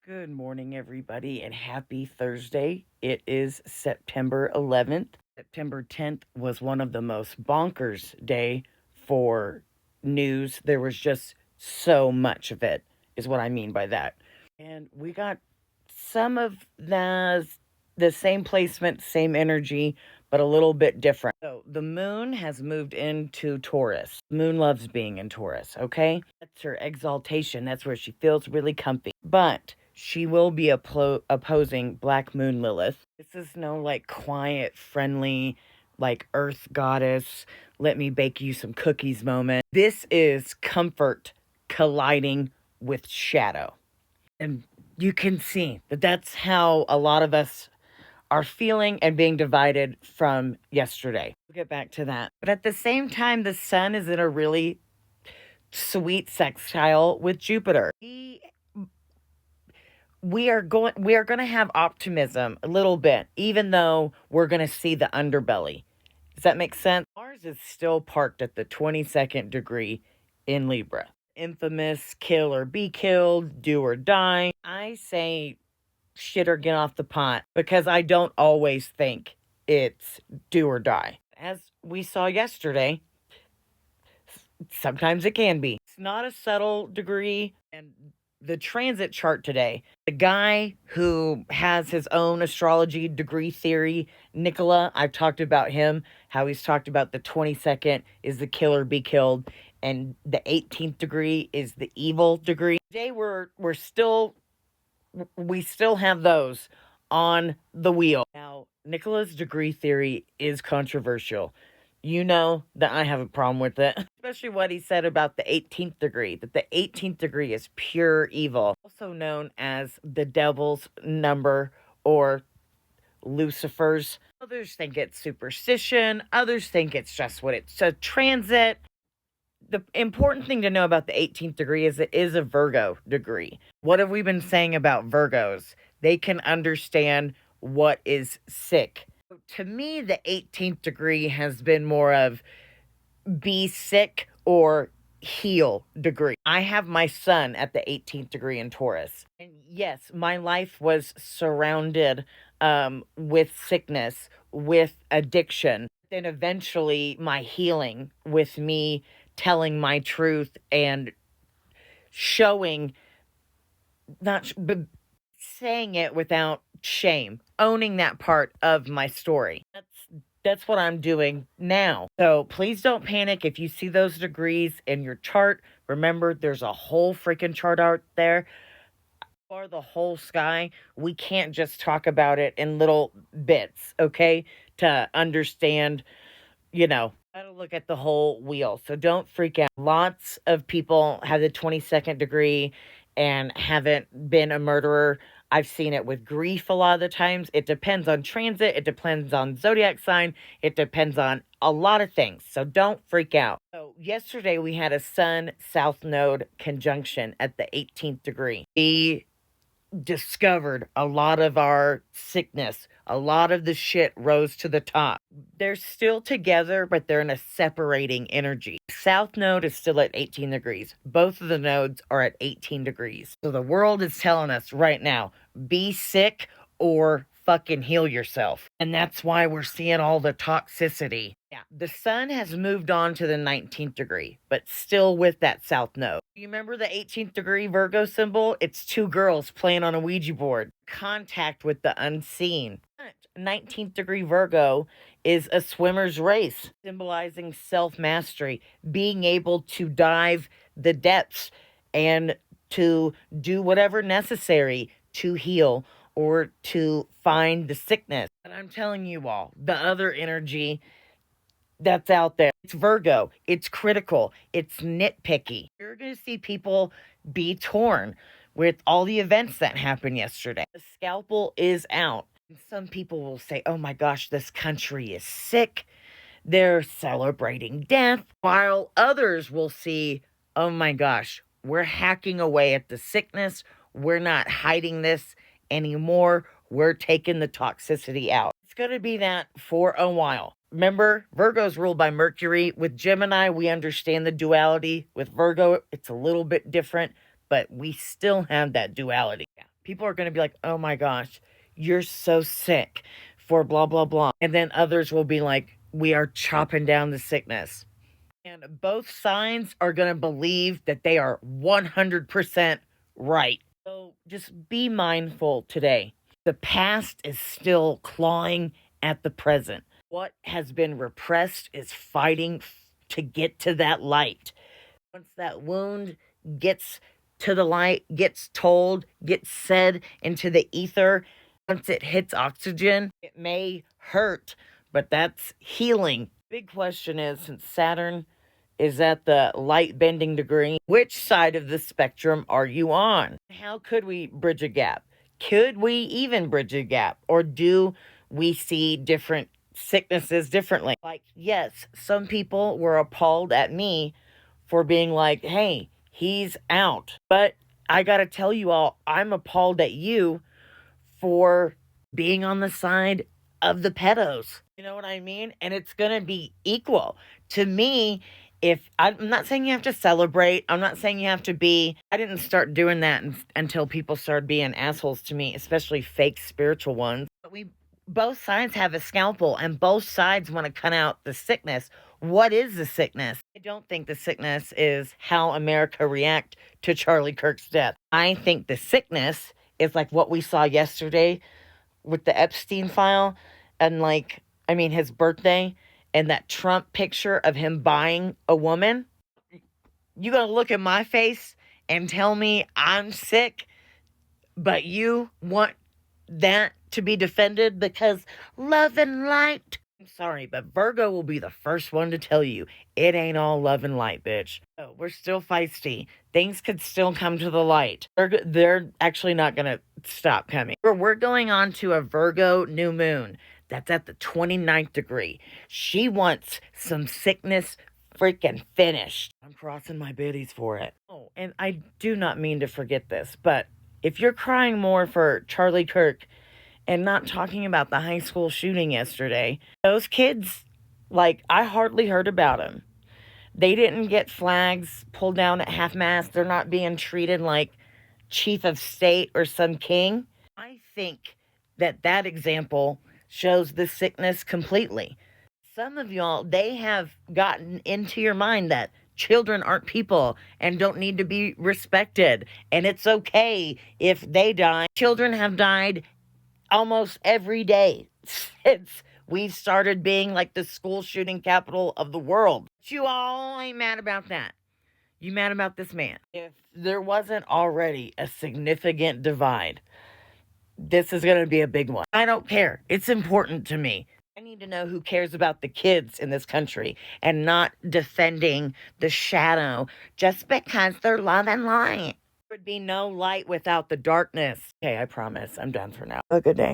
Good morning, everybody, and happy Thursday. It is September 11th. September 10th was one of the most bonkers day for news. There was just so much of it, is what I mean by that. And we got some of the same placement, same energy, but a little bit different. So the moon has moved into Taurus. Moon loves being in Taurus, okay? That's her exaltation. That's where she feels really comfy. But she will be opposing Black Moon Lilith. This is no like quiet, friendly, like earth goddess, let me bake you some cookies moment. This is comfort colliding with shadow. And you can see that that's how a lot of us are feeling and being divided from yesterday. We'll get back to that. But at the same time, the sun is in a really sweet sextile with Jupiter. We are going to have optimism a little bit, even though we're going to see the underbelly. Does that make sense? Mars is still parked at the 22nd degree in Libra. Infamous kill or be killed, do or die. I say shit or get off the pot because I don't always think it's do or die. As we saw yesterday, sometimes it can be. It's not a subtle degree. And the transit chart today, the guy who has his own astrology degree theory, Nicola, I've talked about him, how he's talked about the 22nd is the kill or be killed, and the 18th degree is the evil degree. Today we still have those on the wheel. Now, Nicola's degree theory is controversial. You know that I have a problem with it, especially what he said about the 18th degree, that the 18th degree is pure evil, also known as the devil's number or Lucifer's. Others think it's superstition, others think it's just what it's a transit. The important thing to know about the 18th degree is it is a Virgo degree. What have we been saying about Virgos? They can understand what is sick. To me, the 18th degree has been more of be sick or heal degree. I have my son at the 18th degree in Taurus. And yes, my life was surrounded with sickness, with addiction. Then eventually my healing with me telling my truth and showing, not but saying it without shame, owning that part of my story. That's what I'm doing now. So please don't panic if you see those degrees in your chart. Remember, there's a whole freaking chart out there for the whole sky. We can't just talk about it in little bits, okay? To understand, gotta look at the whole wheel. So don't freak out. Lots of people have the 22nd degree and haven't been a murderer. I've seen it with grief a lot of the times. It depends on transit, it depends on zodiac sign, it depends on a lot of things. So don't freak out. So yesterday we had a Sun South Node conjunction at the 18th degree. We discovered a lot of our sickness. A lot of the shit rose to the top. They're still together, but they're in a separating energy. South node is still at 18 degrees. Both of the nodes are at 18 degrees. So the world is telling us right now, be sick or fucking heal yourself. And that's why we're seeing all the toxicity. Yeah, the sun has moved on to the 19th degree, but still with that south node. You remember the 18th degree Virgo symbol? It's two girls playing on a Ouija board. Contact with the unseen. 19th degree Virgo is a swimmer's race, symbolizing self mastery, being able to dive the depths and to do whatever necessary to heal or to find the sickness. But I'm telling you all, the other energy that's out there, it's Virgo, it's critical, it's nitpicky. You're going to see people be torn with all the events that happened yesterday. The scalpel is out. Some people will say, oh my gosh, this country is sick. They're celebrating death. While others will see, oh my gosh, we're hacking away at the sickness. We're not hiding this anymore. We're taking the toxicity out. It's going to be that for a while. Remember, Virgo's ruled by Mercury. With Gemini, we understand the duality. With Virgo, it's a little bit different, but we still have that duality. People are going to be like, oh my gosh, you're so sick for blah, blah, blah. And then others will be like, we are chopping down the sickness. And both sides are going to believe that they are 100% right. So just be mindful today. The past is still clawing at the present. What has been repressed is fighting to get to that light. Once that wound gets to the light, gets told, gets said into the ether, once it hits oxygen, it may hurt, but that's healing. Big question is, since Saturn is at the light bending degree, which side of the spectrum are you on? How could we bridge a gap? Could we even bridge a gap? Or do we see different sicknesses differently? Like, yes, some people were appalled at me for being like, hey, he's out. But I gotta tell you all, I'm appalled at you for being on the side of the pedos. You know what I mean? And it's gonna be equal. To me, if I'm not saying you have to celebrate, I'm not saying you have to be, I didn't start doing that until people started being assholes to me, especially fake spiritual ones. But both sides have a scalpel and both sides want to cut out the sickness. What is the sickness? I don't think the sickness is how America react to Charlie Kirk's death. I think the sickness is like what we saw yesterday with the Epstein file and his birthday and that Trump picture of him buying a woman. You gonna look at my face and tell me I'm sick, but you want that to be defended because love and light? I'm sorry, but Virgo will be the first one to tell you it ain't all love and light, bitch. Oh, we're still feisty. Things could still come to the light. They're actually not going to stop coming. We're going on to a Virgo new moon. That's at the 29th degree. She wants some sickness freaking finished. I'm crossing my biddies for it. Oh, and I do not mean to forget this, but if you're crying more for Charlie Kirk and not talking about the high school shooting yesterday, those kids, I hardly heard about them. They didn't get flags pulled down at half-mast. They're not being treated like chief of state or some king. I think that example shows the sickness completely. Some of y'all, they have gotten into your mind that children aren't people and don't need to be respected. And it's okay if they die. Children have died almost every day since we started being like the school shooting capital of the world. But you all ain't mad about that. You mad about this man. If there wasn't already a significant divide, this is going to be a big one. I don't care. It's important to me. I need to know who cares about the kids in this country and not defending the shadow just because they're love and light. There would be no light without the darkness. Okay, I promise. I'm done for now. Have a good day.